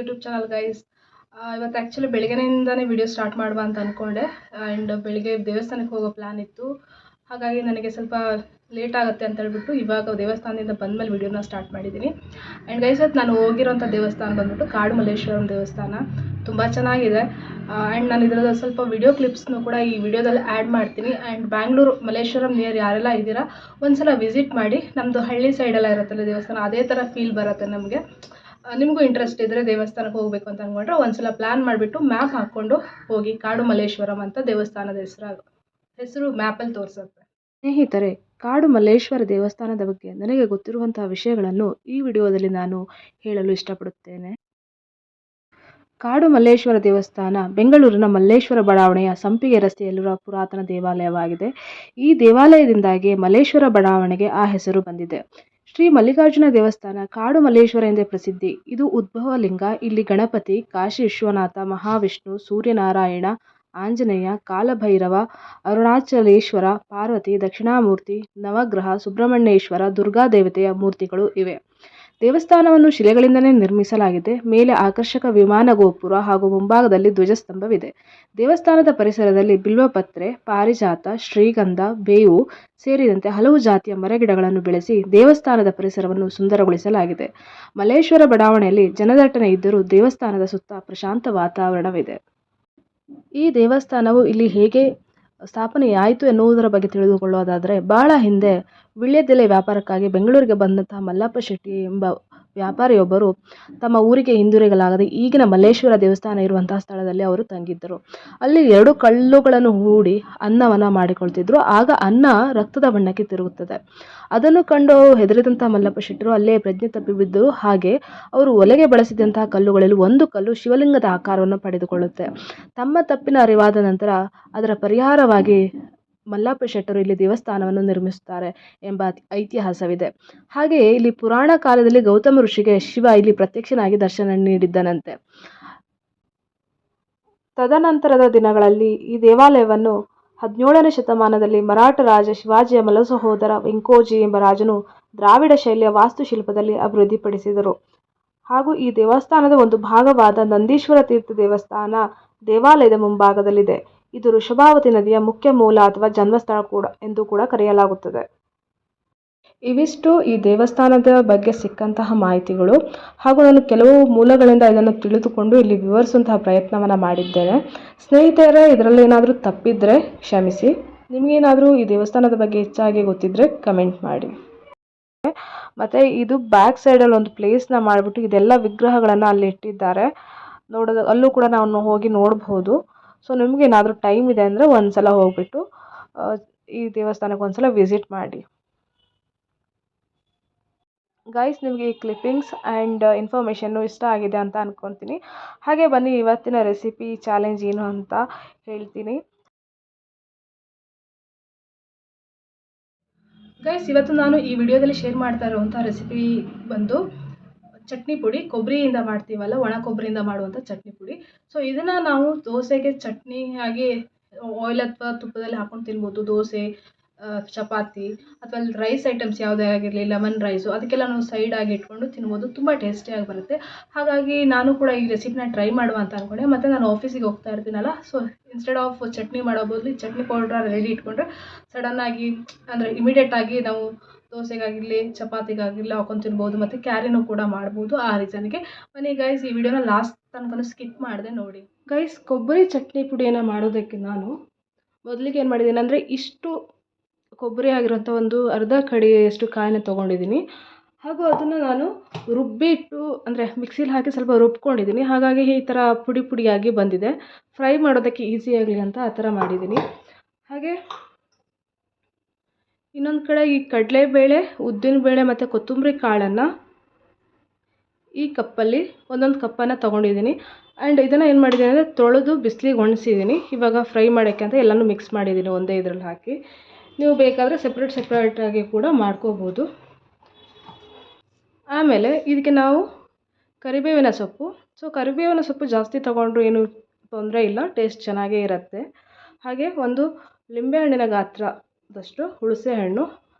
YouTube channel guys. ಇವತ್ತು actually ಬೆಳಗ್ಗೆಯಿಂದನೇ video start ಮಾಡುವ ಅಂತ ಅಂದ್ಕೊಂಡೆ. ಆ್ಯಂಡ್ ಬೆಳಿಗ್ಗೆ ದೇವಸ್ಥಾನಕ್ಕೆ ಹೋಗೋ ಪ್ಲ್ಯಾನ್ ಇತ್ತು. ಹಾಗಾಗಿ ನನಗೆ ಸ್ವಲ್ಪ ಲೇಟ್ ಆಗುತ್ತೆ ಅಂತ ಹೇಳ್ಬಿಟ್ಟು ಇವಾಗ ದೇವಸ್ಥಾನದಿಂದ ಬಂದಮೇಲೆ ವಿಡಿಯೋನ ಸ್ಟಾರ್ಟ್ ಮಾಡಿದ್ದೀನಿ. ಆ್ಯಂಡ್ ಗೈಸ್, ಇವತ್ತು ನಾನು ಹೋಗಿರೋಂಥ ದೇವಸ್ಥಾನ ಬಂದ್ಬಿಟ್ಟು ಕಾಡು ಮಲ್ಲೇಶ್ವರಂ ದೇವಸ್ಥಾನ. ತುಂಬ ಚೆನ್ನಾಗಿದೆ. ಆ್ಯಂಡ್ ನಾನು ಇದರಲ್ಲಿ ಸ್ವಲ್ಪ ವಿಡಿಯೋ ಕ್ಲಿಪ್ಸ್ನು ಕೂಡ ಈ ವಿಡಿಯೋದಲ್ಲಿ ಆ್ಯಡ್ ಮಾಡ್ತೀನಿ. ಆ್ಯಂಡ್ ಬ್ಯಾಂಗ್ಳೂರು ಮಲ್ಲೇಶ್ವರಂ ನಿಯರ್ ಯಾರೆಲ್ಲ ಇದ್ದೀರಾ ಒಂದ್ಸಲ ವಿಸಿಟ್ ಮಾಡಿ. ನಮ್ಮದು ಹಳ್ಳಿ ಸೈಡೆಲ್ಲ ಇರುತ್ತಲ್ಲ ದೇವಸ್ಥಾನ, ಅದೇ ಥರ ಫೀಲ್ ಬರುತ್ತೆ ನಮಗೆ. ನಿಮಗೂ ಇಂಟ್ರೆಸ್ಟ್ ಇದ್ದರೆ ದೇವಸ್ಥಾನಕ್ಕೆ ಹೋಗಬೇಕು ಅಂತ ಅಂದ್ಕೊಂಡ್ರೆ ಒಂದ್ಸಲ ಪ್ಲ್ಯಾನ್ ಮಾಡಿಬಿಟ್ಟು ಮ್ಯಾಪ್ ಹಾಕ್ಕೊಂಡು ಹೋಗಿ. ಕಾಡು ಮಲ್ಲೇಶ್ವರಂ ಅಂತ ದೇವಸ್ಥಾನದ ಹೆಸರು ಮ್ಯಾಪಲ್ಲಿ ತೋರಿಸುತ್ತೆ. ಸ್ನೇಹಿತರೆ, ಕಾಡು ಮಲ್ಲೇಶ್ವರ ದೇವಸ್ಥಾನದ ಬಗ್ಗೆ ನನಗೆ ಗೊತ್ತಿರುವಂತಹ ವಿಷಯಗಳನ್ನು ಈ ವಿಡಿಯೋದಲ್ಲಿ ನಾನು ಹೇಳಲು ಇಷ್ಟಪಡುತ್ತೇನೆ. ಕಾಡು ಮಲ್ಲೇಶ್ವರ ದೇವಸ್ಥಾನ ಬೆಂಗಳೂರಿನ ಮಲ್ಲೇಶ್ವರ ಬಡಾವಣೆಯ ಸಂಪಿಗೆ ರಸ್ತೆಯಲ್ಲಿರುವ ಪುರಾತನ ದೇವಾಲಯವಾಗಿದೆ. ಈ ದೇವಾಲಯದಿಂದಾಗಿ ಮಲ್ಲೇಶ್ವರ ಬಡಾವಣೆಗೆ ಆ ಹೆಸರು ಬಂದಿದೆ. ಶ್ರೀ ಮಲ್ಲಿಕಾರ್ಜುನ ದೇವಸ್ಥಾನ ಕಾಡು ಮಲ್ಲೇಶ್ವರ ಎಂದೇ ಪ್ರಸಿದ್ಧಿ. ಇದು ಉದ್ಭವ ಲಿಂಗ. ಇಲ್ಲಿ ಗಣಪತಿ, ಕಾಶಿ ವಿಶ್ವನಾಥ, ಮಹಾವಿಷ್ಣು, ಸೂರ್ಯನಾರಾಯಣ, ಆಂಜನೇಯ, ಕಾಲಭೈರವ, ಅರುಣಾಚಲೇಶ್ವರ, ಪಾರ್ವತಿ, ದಕ್ಷಿಣಾಮೂರ್ತಿ, ನವಗ್ರಹ, ಸುಬ್ರಹ್ಮಣ್ಯೇಶ್ವರ, ದುರ್ಗಾದೇವತೆಯ ಮೂರ್ತಿಗಳು ಇವೆ. ದೇವಸ್ಥಾನವನ್ನು ಶಿಲೆಗಳಿಂದಲೇ ನಿರ್ಮಿಸಲಾಗಿದೆ. ಮೇಲೆ ಆಕರ್ಷಕ ವಿಮಾನ ಗೋಪುರ ಹಾಗೂ ಮುಂಭಾಗದಲ್ಲಿ ಧ್ವಜಸ್ತಂಭವಿದೆ. ದೇವಸ್ಥಾನದ ಪರಿಸರದಲ್ಲಿ ಬಿಲ್ವಪತ್ರೆ, ಪಾರಿಜಾತ, ಶ್ರೀಗಂಧ, ಬೇವು ಸೇರಿದಂತೆ ಹಲವು ಜಾತಿಯ ಮರಗಿಡಗಳನ್ನು ಬೆಳೆಸಿ ದೇವಸ್ಥಾನದ ಪರಿಸರವನ್ನು ಸುಂದರಗೊಳಿಸಲಾಗಿದೆ. ಮಲ್ಲೇಶ್ವರ ಬಡಾವಣೆಯಲ್ಲಿ ಜನದಟ್ಟಣೆ ಇದ್ದರೂ ದೇವಸ್ಥಾನದ ಸುತ್ತ ಪ್ರಶಾಂತ ವಾತಾವರಣವಿದೆ. ಈ ದೇವಸ್ಥಾನವು ಇಲ್ಲಿ ಹೇಗೆ ಸ್ಥಾಪನೆಯಾಯಿತು ಎನ್ನುವುದರ ಬಗ್ಗೆ ತಿಳಿದುಕೊಳ್ಳೋದಾದರೆ, ಬಹಳ ಹಿಂದೆ ವೀಳ್ಯದೆಲೆ ವ್ಯಾಪಾರಕ್ಕಾಗಿ ಬೆಂಗಳೂರಿಗೆ ಬಂದಂತಹ ಮಲ್ಲಪ್ಪ ಶೆಟ್ಟಿ ಎಂಬ ವ್ಯಾಪಾರಿಯೊಬ್ಬರು ತಮ್ಮ ಊರಿಗೆ ಹಿಂದಿರುಗಲಾಗದೆ ಈಗಿನ ಮಲ್ಲೇಶ್ವರ ದೇವಸ್ಥಾನ ಇರುವಂತಹ ಸ್ಥಳದಲ್ಲಿ ಅವರು ತಂಗಿದ್ದರು. ಅಲ್ಲಿ 2 ಕಲ್ಲುಗಳನ್ನು ಹೂಡಿ ಅನ್ನವನ್ನು ಮಾಡಿಕೊಳ್ತಿದ್ರು. ಆಗ ಅನ್ನ ರಕ್ತದ ಬಣ್ಣಕ್ಕೆ ತಿರುಗುತ್ತದೆ. ಅದನ್ನು ಕಂಡು ಹೆದರಿದಂತಹ ಮಲ್ಲಪ್ಪ ಶೆಟ್ಟರು ಅಲ್ಲೇ ಪ್ರಜ್ಞೆ ತಪ್ಪಿ ಬಿದ್ದರು. ಹಾಗೆ ಅವರು ಒಲೆಗೆ ಬಳಸಿದಂತಹ ಕಲ್ಲುಗಳಲ್ಲಿ ಒಂದು ಕಲ್ಲು ಶಿವಲಿಂಗದ ಆಕಾರವನ್ನು ಪಡೆದುಕೊಳ್ಳುತ್ತೆ. ತಮ್ಮ ತಪ್ಪಿನ ಅರಿವಾದ ನಂತರ ಅದರ ಪರಿಹಾರವಾಗಿ ಮಲ್ಲಪ್ಪ ಶೆಟ್ಟರು ಇಲ್ಲಿ ದೇವಸ್ಥಾನವನ್ನು ನಿರ್ಮಿಸುತ್ತಾರೆ ಎಂಬ ಐತಿಹಾಸವಿದೆ. ಹಾಗೆಯೇ ಇಲ್ಲಿ ಪುರಾಣ ಕಾಲದಲ್ಲಿ ಗೌತಮ ಋಷಿಗೆ ಶಿವ ಇಲ್ಲಿ ಪ್ರತ್ಯಕ್ಷನಾಗಿ ದರ್ಶನ ನೀಡಿದ್ದನಂತೆ. ತದನಂತರದ ದಿನಗಳಲ್ಲಿ ಈ ದೇವಾಲಯವನ್ನು 17ನೇ ಶತಮಾನದಲ್ಲಿ ಮರಾಠ ರಾಜ ಶಿವಾಜಿಯ ಮಲಸಹೋದರ ವೆಂಕೋಜಿ ಎಂಬ ರಾಜನು ದ್ರಾವಿಡ ಶೈಲಿಯ ವಾಸ್ತುಶಿಲ್ಪದಲ್ಲಿ ಅಭಿವೃದ್ಧಿಪಡಿಸಿದರು. ಹಾಗೂ ಈ ದೇವಸ್ಥಾನದ ಒಂದು ಭಾಗವಾದ ನಂದೀಶ್ವರ ತೀರ್ಥ ದೇವಸ್ಥಾನ ದೇವಾಲಯದ ಮುಂಭಾಗದಲ್ಲಿದೆ. ಇದು ವೃಷಭಾವತಿ ನದಿಯ ಮುಖ್ಯ ಮೂಲ ಅಥವಾ ಜನ್ಮಸ್ಥಳ ಎಂದು ಕೂಡ ಕರೆಯಲಾಗುತ್ತದೆ. ಇವಿಷ್ಟು ಈ ದೇವಸ್ಥಾನದ ಬಗ್ಗೆ ಸಿಕ್ಕಂತಹ ಮಾಹಿತಿಗಳು. ಹಾಗೂ ನಾನು ಕೆಲವು ಮೂಲಗಳಿಂದ ಇದನ್ನು ತಿಳಿದುಕೊಂಡು ಇಲ್ಲಿ ವಿವರಿಸುವಂತಹ ಪ್ರಯತ್ನವನ್ನು ಮಾಡಿದ್ದೇನೆ. ಸ್ನೇಹಿತರೆ, ಇದರಲ್ಲಿ ಏನಾದರೂ ತಪ್ಪಿದ್ರೆ ಕ್ಷಮಿಸಿ. ನಿಮಗೇನಾದರೂ ಈ ದೇವಸ್ಥಾನದ ಬಗ್ಗೆ ಹೆಚ್ಚಾಗಿ ಗೊತ್ತಿದ್ರೆ ಕಮೆಂಟ್ ಮಾಡಿ. ಮತ್ತು ಇದು ಬ್ಯಾಕ್ ಸೈಡಲ್ಲಿ ಒಂದು ಪ್ಲೇಸ್ನ ಮಾಡಿಬಿಟ್ಟು ಇದೆಲ್ಲ ವಿಗ್ರಹಗಳನ್ನು ಅಲ್ಲಿ ಇಟ್ಟಿದ್ದಾರೆ. ಅಲ್ಲೂ ಕೂಡ ನಾವು ಹೋಗಿ ನೋಡ್ಬೋದು. ಸೊ ನಿಮಗೇನಾದರೂ ಟೈಮ್ ಇದೆ ಅಂದರೆ ಒಂದ್ಸಲ ಹೋಗ್ಬಿಟ್ಟು ಈ ದೇವಸ್ಥಾನಕ್ಕೆ ಒಂದ್ಸಲ ವಿಸಿಟ್ ಮಾಡಿ. ಗೈಸ್, ನಿಮಗೆ ಈ ಕ್ಲಿಪ್ಪಿಂಗ್ಸ್ ಆ್ಯಂಡ್ ಇನ್ಫಾರ್ಮೇಷನ್ನು ಇಷ್ಟ ಆಗಿದೆ ಅಂತ ಅಂದ್ಕೊತೀನಿ. ಹಾಗೆ ಬನ್ನಿ ಇವತ್ತಿನ ರೆಸಿಪಿ ಚಾಲೆಂಜ್ ಏನು ಅಂತ ಹೇಳ್ತೀನಿ. ಗೈಸ್, ಇವತ್ತು ನಾನು ಈ ವಿಡಿಯೋದಲ್ಲಿ ಶೇರ್ ಮಾಡ್ತಾ ಇರುವಂಥ ರೆಸಿಪಿ ಬಂದು ಚಟ್ನಿ ಪುಡಿ. ಕೊಬ್ಬರಿಯಿಂದ ಮಾಡ್ತೀವಲ್ಲ, ಒಣ ಕೊಬ್ಬರಿಯಿಂದ ಮಾಡುವಂಥ ಚಟ್ನಿ ಪುಡಿ. ಸೊ ಇದನ್ನು ನಾವು ದೋಸೆಗೆ ಚಟ್ನಿ ಆಗಿ ಆಯಿಲ್ ಅಥವಾ ತುಪ್ಪದಲ್ಲಿ ಹಾಕೊಂಡು ತಿನ್ಬೋದು. ದೋಸೆ, ಚಪಾತಿ ಅಥವಾ ರೈಸ್ ಐಟಮ್ಸ್ ಯಾವುದೇ ಆಗಿರಲಿ, ಲೆಮನ್ ರೈಸು, ಅದಕ್ಕೆಲ್ಲ ನಾವು ಸೈಡ್ ಆಗಿ ಇಟ್ಕೊಂಡು ತಿನ್ಬೋದು. ತುಂಬ ಟೇಸ್ಟಿಯಾಗಿ ಬರುತ್ತೆ. ಹಾಗಾಗಿ ನಾನು ಕೂಡ ಈ ರೆಸಿಪಿನ ಟ್ರೈ ಮಾಡುವ ಅಂತ ಅಂದ್ಕೊಂಡೆ. ಮತ್ತು ನಾನು ಆಫೀಸಿಗೆ ಹೋಗ್ತಾ ಇರ್ತೀನಲ್ಲ, ಸೊ ಇನ್ಸ್ಟೆಡ್ ಆಫ್ ಚಟ್ನಿ ಮಾಡೋ ಬದಲು ಚಟ್ನಿ ಪೌಡ್ರ್ ರೆಡಿ ಇಟ್ಕೊಂಡ್ರೆ ಸಡನ್ನಾಗಿ ಅಂದರೆ ಇಮಿಡಿಯೇಟಾಗಿ ನಾವು ದೋಸೆಗಾಗಿರಲಿ ಚಪಾತಿಗಾಗಿರಲಿ ಹಾಕೊಂಡು ತಿನ್ಬೋದು. ಮತ್ತು ಕ್ಯಾರಿನೂ ಕೂಡ ಮಾಡ್ಬೋದು. ಆ ರೀಸನ್ಗೆ ಬನ್ನಿ ಗೈಸ್, ಈ ವಿಡಿಯೋನ ಲಾಸ್ಟ್ ತನಕ ಸ್ಕಿಪ್ ಮಾಡಿದೆ ನೋಡಿ. ಗೈಸ್, ಕೊಬ್ಬರಿ ಚಟ್ನಿ ಪುಡಿಯನ್ನು ಮಾಡೋದಕ್ಕೆ ನಾನು ಮೊದಲಿಗೆ ಏನು ಮಾಡಿದ್ದೀನಿ ಅಂದರೆ, ಇಷ್ಟು ಕೊಬ್ಬರಿ ಆಗಿರೋಂಥ ಒಂದು ಅರ್ಧ ಕಡಿಯಷ್ಟು ಕಾಯಿನ ತೊಗೊಂಡಿದ್ದೀನಿ. ಹಾಗೂ ಅದನ್ನು ನಾನು ರುಬ್ಬಿಟ್ಟು ಅಂದರೆ ಮಿಕ್ಸಿಲಿ ಹಾಕಿ ಸ್ವಲ್ಪ ರುಬ್ಕೊಂಡಿದ್ದೀನಿ. ಹಾಗಾಗಿ ಈ ಥರ ಪುಡಿ ಪುಡಿಯಾಗಿ ಬಂದಿದೆ. ಫ್ರೈ ಮಾಡೋದಕ್ಕೆ ಈಸಿ ಆಗಲಿ ಅಂತ ಆ ಥರ ಮಾಡಿದ್ದೀನಿ. ಹಾಗೆ ಇನ್ನೊಂದು ಕಡೆ ಈ ಕಡಲೆಬೇಳೆ, ಉದ್ದಿನಬೇಳೆ ಮತ್ತು ಕೊತ್ತಂಬರಿ ಕಾಳನ್ನು ಈ ಕಪ್ಪಲ್ಲಿ ಒಂದೊಂದು ಕಪ್ಪನ್ನು ತೊಗೊಂಡಿದ್ದೀನಿ. ಆ್ಯಂಡ್ ಇದನ್ನು ಏನು ಮಾಡಿದ್ದೀನಿ ಅಂದರೆ ತೊಳೆದು ಬಿಸಿಲಿಗೆ ಒಣಸಿದ್ದೀನಿ. ಇವಾಗ ಫ್ರೈ ಮಾಡೋಕ್ಕೆ ಅಂತ ಎಲ್ಲನೂ ಮಿಕ್ಸ್ ಮಾಡಿದ್ದೀನಿ ಒಂದೇ ಇದರಲ್ಲಿ ಹಾಕಿ. ನೀವು ಬೇಕಾದರೆ ಸಪ್ರೇಟಾಗಿ ಕೂಡ ಮಾಡ್ಕೋಬೋದು. ಆಮೇಲೆ ಇದಕ್ಕೆ ನಾವು ಕರಿಬೇವಿನ ಸೊಪ್ಪು. ಸೊ ಕರಿಬೇವಿನ ಸೊಪ್ಪು ಜಾಸ್ತಿ ತೊಗೊಂಡ್ರು ಏನು ತೊಂದರೆ ಇಲ್ಲ, ಟೇಸ್ಟ್ ಚೆನ್ನಾಗೇ ಇರುತ್ತೆ. ಹಾಗೆ ಒಂದು ಲಿಂಬೆಹಣ್ಣಿನ ಗಾತ್ರದಷ್ಟು ಹುಣಸೆ ಹಣ್ಣು,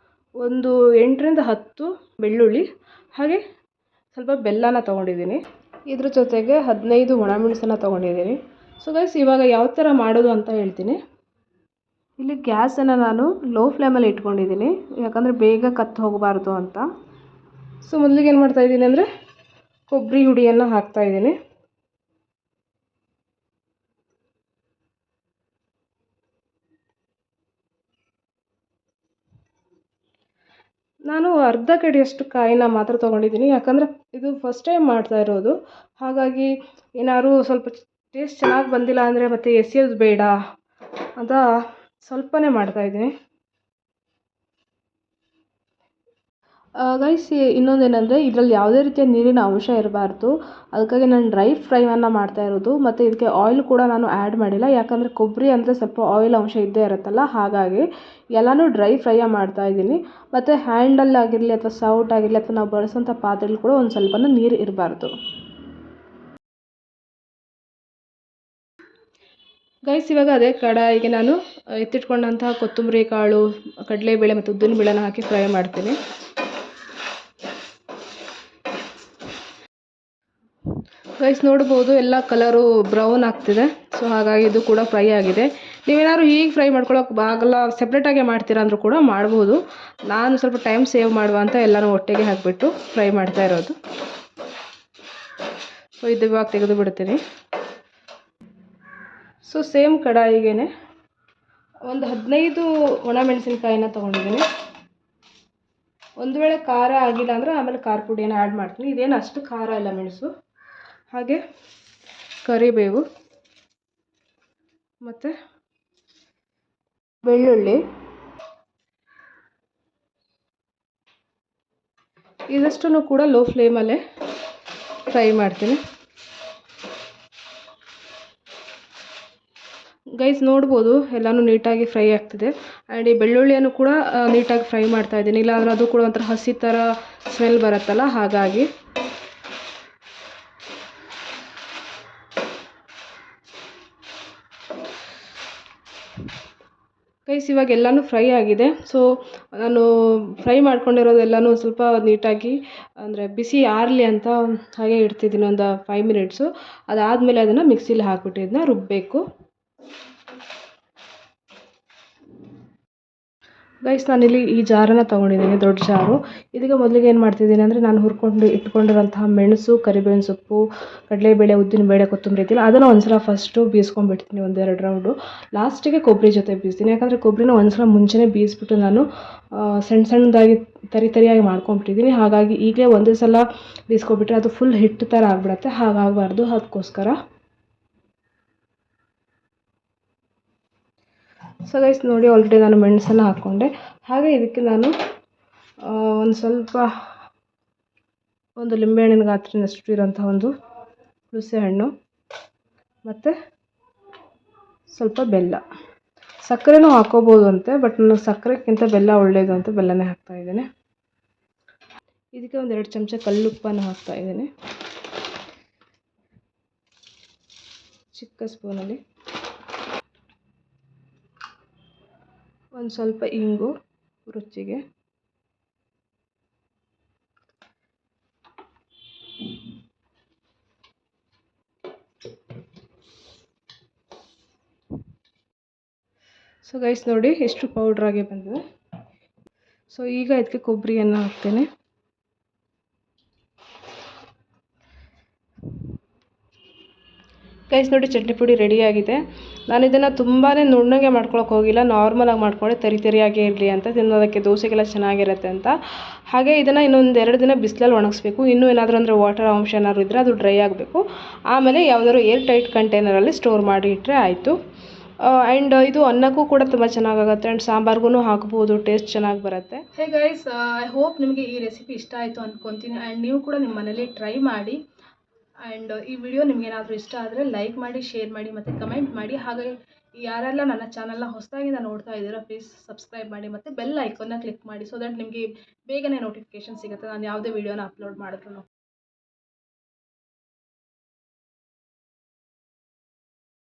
ಒಂದು 8ರಿಂದ 10 ಬೆಳ್ಳುಳ್ಳಿ, ಹಾಗೆ ಸ್ವಲ್ಪ ಬೆಲ್ಲನ ತೊಗೊಂಡಿದ್ದೀನಿ. ಇದ್ರ ಜೊತೆಗೆ 15 ಒಣಮೆಣಸನ್ನು ತೊಗೊಂಡಿದ್ದೀನಿ. ಸೊ ಗೈಸ್ ಇವಾಗ ಯಾವ ಥರ ಮಾಡೋದು ಅಂತ ಹೇಳ್ತೀನಿ. ಇಲ್ಲಿ ಗ್ಯಾಸನ್ನು ನಾನು ಲೋ ಫ್ಲೇಮಲ್ಲಿ ಇಟ್ಕೊಂಡಿದ್ದೀನಿ, ಯಾಕಂದರೆ ಬೇಗ ಕತ್ತು ಹೋಗಬಾರ್ದು ಅಂತ. ಸೊ ಮೊದಲಿಗೆ ಏನು ಮಾಡ್ತಾಯಿದ್ದೀನಿ ಅಂದರೆ ಕೊಬ್ಬರಿ ಹುಡಿಯನ್ನು ಹಾಕ್ತಾಯಿದ್ದೀನಿ. ನಾನು ಅರ್ಧ ಕಡಿಯಷ್ಟು ಕಾಯಿನ ಮಾತ್ರ ತೊಗೊಂಡಿದ್ದೀನಿ, ಯಾಕಂದರೆ ಇದು ಫಸ್ಟ್ ಟೈಮ್ ಮಾಡ್ತಾ ಇರೋದು. ಹಾಗಾಗಿ ಏನಾದ್ರು ಸ್ವಲ್ಪ ಟೇಸ್ಟ್ ಚೆನ್ನಾಗಿ ಬಂದಿಲ್ಲ ಅಂದರೆ ಮತ್ತೆ ಎಸೆಯೋದು ಬೇಡ ಅಂತ ಸ್ವಲ್ಪನೇ ಮಾಡ್ತಾಯಿದ್ದೀನಿ. ಗೈಸ್ ಇನ್ನೊಂದೇನೆಂದರೆ ಇದರಲ್ಲಿ ಯಾವುದೇ ರೀತಿಯ ನೀರಿನ ಅಂಶ ಇರಬಾರ್ದು, ಅದಕ್ಕಾಗಿ ನಾನು ಡ್ರೈ ಫ್ರೈಯನ್ನು ಮಾಡ್ತಾ ಇರೋದು. ಮತ್ತು ಇದಕ್ಕೆ ಆಯಿಲ್ ಕೂಡ ನಾನು ಆ್ಯಡ್ ಮಾಡಿಲ್ಲ, ಯಾಕಂದರೆ ಕೊಬ್ಬರಿ ಅಂದರೆ ಸ್ವಲ್ಪ ಆಯಿಲ್ ಅಂಶ ಇದ್ದೇ ಇರುತ್ತಲ್ಲ, ಹಾಗಾಗಿ ಎಲ್ಲನೂ ಡ್ರೈ ಫ್ರೈಯ ಮಾಡ್ತಾಯಿದ್ದೀನಿ. ಮತ್ತು ಹ್ಯಾಂಡಲ್ಲಾಗಿರಲಿ ಅಥವಾ ಸೌಟ್ ಆಗಿರಲಿ ಅಥವಾ ನಾವು ಬಳಸೋಂಥ ಪಾತ್ರೆಗಳು ಕೂಡ ಒಂದು ಸ್ವಲ್ಪನೂ ನೀರು ಇರಬಾರ್ದು. ಗೈಸ್ ಇವಾಗ ಅದೇ ಕಡಾಯಿಗೆ ನಾನು ಎತ್ತಿಟ್ಕೊಂಡಂತಹ ಕೊತ್ತಂಬರಿ ಕಾಳು, ಕಡಲೆಬೇಳೆ ಮತ್ತು ಉದ್ದಿನಬೇಳೆನ ಹಾಕಿ ಫ್ರೈ ಮಾಡ್ತೀನಿ. ಗೈಸ್ ನೋಡ್ಬೋದು ಎಲ್ಲ ಕಲರು ಬ್ರೌನ್ ಆಗ್ತಿದೆ. ಸೊ ಹಾಗಾಗಿ ಇದು ಕೂಡ ಫ್ರೈ ಆಗಿದೆ. ನೀವೇನಾದ್ರು ಹೀಗೆ ಫ್ರೈ ಮಾಡ್ಕೊಳ್ಳೋಕೆ ಆಗಲ್ಲ, ಸೆಪ್ರೇಟಾಗೆ ಮಾಡ್ತೀರಾ ಅಂದರೂ ಕೂಡ ಮಾಡ್ಬೋದು. ನಾನು ಸ್ವಲ್ಪ ಟೈಮ್ ಸೇವ್ ಮಾಡುವ ಅಂತ ಎಲ್ಲನೂ ಒಟ್ಟಿಗೆ ಹಾಕಿಬಿಟ್ಟು ಫ್ರೈ ಮಾಡ್ತಾ ಇರೋದು. ಸೊ ಇದು ಇವಾಗ ತೆಗೆದು ಬಿಡ್ತೀನಿ. ಸೊ ಸೇಮ್ ಕಡಾಯಿಗೆ ಒಂದು 15 ಒಣಮೆಣಸಿನ್ಕಾಯಿನ ತೊಗೊಂಡಿದ್ದೀನಿ. ಒಂದು ವೇಳೆ ಖಾರ ಆಗಿಲ್ಲ ಅಂದರೆ ಆಮೇಲೆ ಖಾರ ಪುಡಿಯನ್ನು ಆ್ಯಡ್ ಮಾಡ್ತೀನಿ. ಇದೇನು ಅಷ್ಟು ಖಾರ ಇಲ್ಲ ಮೆಣಸು. ಹಾಗೆ ಕರಿಬೇವು ಮತ್ತು ಬೆಳ್ಳುಳ್ಳಿ ಇದಷ್ಟನ್ನು ಕೂಡ ಲೋ ಫ್ಲೇಮಲ್ಲೇ ಫ್ರೈ ಮಾಡ್ತೀನಿ. ಗೈಸ್ ನೋಡ್ಬೋದು ಎಲ್ಲನೂ ನೀಟಾಗಿ ಫ್ರೈ ಆಗ್ತಿದೆ. ಆ್ಯಂಡ್ ಈ ಬೆಳ್ಳುಳ್ಳಿಯನ್ನು ಕೂಡ ನೀಟಾಗಿ ಫ್ರೈ ಮಾಡ್ತಾ ಇದ್ದೀನಿ, ಇಲ್ಲಾಂದರೆ ಅದು ಕೂಡ ಒಂಥರ ಹಸಿ ಥರ ಸ್ಮೆಲ್ ಬರುತ್ತಲ್ಲ, ಹಾಗಾಗಿ. ಗೈಸ್ ಇವಾಗ ಎಲ್ಲನೂ ಫ್ರೈ ಆಗಿದೆ. ಸೊ ನಾನು ಫ್ರೈ ಮಾಡ್ಕೊಂಡಿರೋದೆಲ್ಲನೂ ಸ್ವಲ್ಪ ನೀಟಾಗಿ ಅಂದರೆ ಬಿಸಿ ಆರಲಿ ಅಂತ ಹಾಗೆ ಇಡ್ತಿದ್ದೀನಿ ಒಂದು 5 ಮಿನಿಟ್ಸು. ಅದಾದಮೇಲೆ ಅದನ್ನು ಮಿಕ್ಸಿಲಿ ಹಾಕ್ಬಿಟ್ಟು ಇದನ್ನ ರುಬ್ಬಬೇಕು. ಗೈಸ್ ನಾನಿಲ್ಲಿ ಈ ಜಾರನ್ನು ತೊಗೊಂಡಿದ್ದೀನಿ, ದೊಡ್ಡ ಜಾರು. ಇದಕ್ಕೆ ಮೊದಲಿಗೆ ಏನು ಮಾಡ್ತಿದ್ದೀನಿ ಅಂದರೆ ನಾನು ಇಟ್ಕೊಂಡಿರೋಂತಹ ಮೆಣಸು, ಕರಿಬೇವಿನ ಸೊಪ್ಪು, ಕಡಲೆಬೇಳೆ, ಉದ್ದಿನಬೇಳೆ, ಕೊತ್ತಂಬರಿ ಇದೆಯಲ್ಲ ಅದನ್ನು ಒಂದ್ಸಲ ಫಸ್ಟು ಬೀಸ್ಕೊಂಡ್ಬಿಡ್ತೀನಿ, 1-2 ರೌಂಡು. ಲಾಸ್ಟಿಗೆ ಕೊಬ್ಬರಿ ಜೊತೆ ಬೀಸ್ತೀನಿ, ಯಾಕಂದರೆ ಕೊಬ್ಬರಿನ ಒಂದ್ಸಲ ಮುಂಚೆನೇ ಬೀಸ್ಬಿಟ್ಟು ನಾನು ಸಣ್ಣದಾಗಿ ತರಿಯಾಗಿ ಮಾಡ್ಕೊಂಡ್ಬಿಟ್ಟಿದ್ದೀನಿ. ಹಾಗಾಗಿ ಈಗಲೇ ಒಂದೇ ಸಲ ಬೀಸ್ಕೊಬಿಟ್ರೆ ಅದು ಫುಲ್ ಹಿಟ್ಟು ಥರ ಆಗಿಬಿಡುತ್ತೆ, ಹಾಗಾಗಬಾರ್ದು. ಅದಕ್ಕೋಸ್ಕರ ಸೊ ಗೈಸ್ ನೋಡಿ ಆಲ್ರೆಡಿ ನಾನು ಮೆಣಸನ್ನು ಹಾಕ್ಕೊಂಡೆ. ಹಾಗೆ ಇದಕ್ಕೆ ನಾನು ಒಂದು ಲಿಂಬೆಹಣ್ಣಿನ ಗಾತ್ರದಷ್ಟು ಇರೋಂಥ ಒಂದು ಹುಣಸೆಹಣ್ಣು ಮತ್ತು ಸ್ವಲ್ಪ ಬೆಲ್ಲ. ಸಕ್ಕರೆನೂ ಹಾಕೋಬೋದು ಅಂತೆ, ಬಟ್ ನಾನು ಸಕ್ಕರೆಗಿಂತ ಬೆಲ್ಲ ಒಳ್ಳೆಯದು ಅಂತ ಬೆಲ್ಲನೇ ಹಾಕ್ತಾಯಿದ್ದೇನೆ. ಇದಕ್ಕೆ 1-2 ಚಮಚ ಕಲ್ಲುಪ್ಪನ್ನು ಹಾಕ್ತಾಯಿದ್ದೇನೆ, ಚಿಕ್ಕ ಸ್ಪೂನಲ್ಲಿ. ಒಂದು ಸ್ವಲ್ಪ ಇಂಗು ರುಚಿಗೆ. ಸೊ ಗೈಸ್ ನೋಡಿ ಎಷ್ಟು ಪೌಡ್ರಾಗಿ ಬಂದಿದೆ. ಸೊ ಈಗ ಇದಕ್ಕೆ ಕೊಬ್ಬರಿಯನ್ನು ಹಾಕ್ತೇನೆ. ಗೈಸ್ ನೋಡಿ ಚಟ್ನಿ ಪುಡಿ ರೆಡಿಯಾಗಿದೆ. ನಾನು ಇದನ್ನು ತುಂಬಾ ನುಣ್ಣಗೆ ಮಾಡ್ಕೊಳಕ್ಕೆ ಹೋಗಿಲ್ಲ, ನಾರ್ಮಲಾಗಿ ಮಾಡ್ಕೊಂಡೆ, ತರಿಯಾಗೇ ಇರಲಿ ಅಂತ, ತಿನ್ನೋದಕ್ಕೆ ದೋಸೆಗೆಲ್ಲ ಚೆನ್ನಾಗಿರುತ್ತೆ ಅಂತ. ಹಾಗೆ ಇದನ್ನು ಇನ್ನೊಂದು 2 ದಿನ ಬಿಸಿಲಲ್ಲಿ ಒಣಗಿಸ್ಬೇಕು. ಇನ್ನೂ ಏನಾದರೂ ಅಂದರೆ ವಾಟರ್ ಅಂಶ ಏನಾದರೂ ಇದ್ದರೆ ಅದು ಡ್ರೈ ಆಗಬೇಕು. ಆಮೇಲೆ ಯಾವುದಾದ್ರು ಏರ್ ಟೈಟ್ ಕಂಟೈನರಲ್ಲಿ ಸ್ಟೋರ್ ಮಾಡಿ ಇಟ್ಟರೆ ಆಯಿತು. ಆ್ಯಂಡ್ ಇದು ಅನ್ನಕ್ಕೂ ಕೂಡ ತುಂಬ ಚೆನ್ನಾಗಾಗುತ್ತೆ, ಆ್ಯಂಡ್ ಸಾಂಬಾರ್ಗೂ ಹಾಕ್ಬೋದು, ಟೇಸ್ಟ್ ಚೆನ್ನಾಗಿ ಬರುತ್ತೆ. ಹೇ ಗೈಸ್, ಐ ಹೋಪ್ ನಿಮಗೆ ಈ ರೆಸಿಪಿ ಇಷ್ಟ ಆಯಿತು ಅಂದ್ಕೊತೀನಿ. ಆ್ಯಂಡ್ ನೀವು ಕೂಡ ನಿಮ್ಮ ಮನೇಲಿ ಟ್ರೈ ಮಾಡಿ. ಆ್ಯಂಡ್ ಈ ವಿಡಿಯೋ ನಿಮಗೇನಾದರೂ ಇಷ್ಟ ಆದರೆ ಲೈಕ್ ಮಾಡಿ, ಶೇರ್ ಮಾಡಿ ಮತ್ತು ಕಮೆಂಟ್ ಮಾಡಿ. ಹಾಗೆ ಯಾರೆಲ್ಲ ನನ್ನ ಚಾನಲ್ನ ಹೊಸದಾಗಿಂದ ನೋಡ್ತಾ ಇದ್ದೀರೋ ಪ್ಲೀಸ್ ಸಬ್ಸ್ಕ್ರೈಬ್ ಮಾಡಿ ಮತ್ತು ಬೆಲ್ ಐಕಾನ್ನ ಕ್ಲಿಕ್ ಮಾಡಿ, ಸೊ ದಟ್ ನಿಮಗೆ ಬೇಗನೆ ನೋಟಿಫಿಕೇಷನ್ ಸಿಗುತ್ತೆ ನಾನು ಯಾವುದೇ ವಿಡಿಯೋನ ಅಪ್ಲೋಡ್ ಮಾಡಿದ್ರು.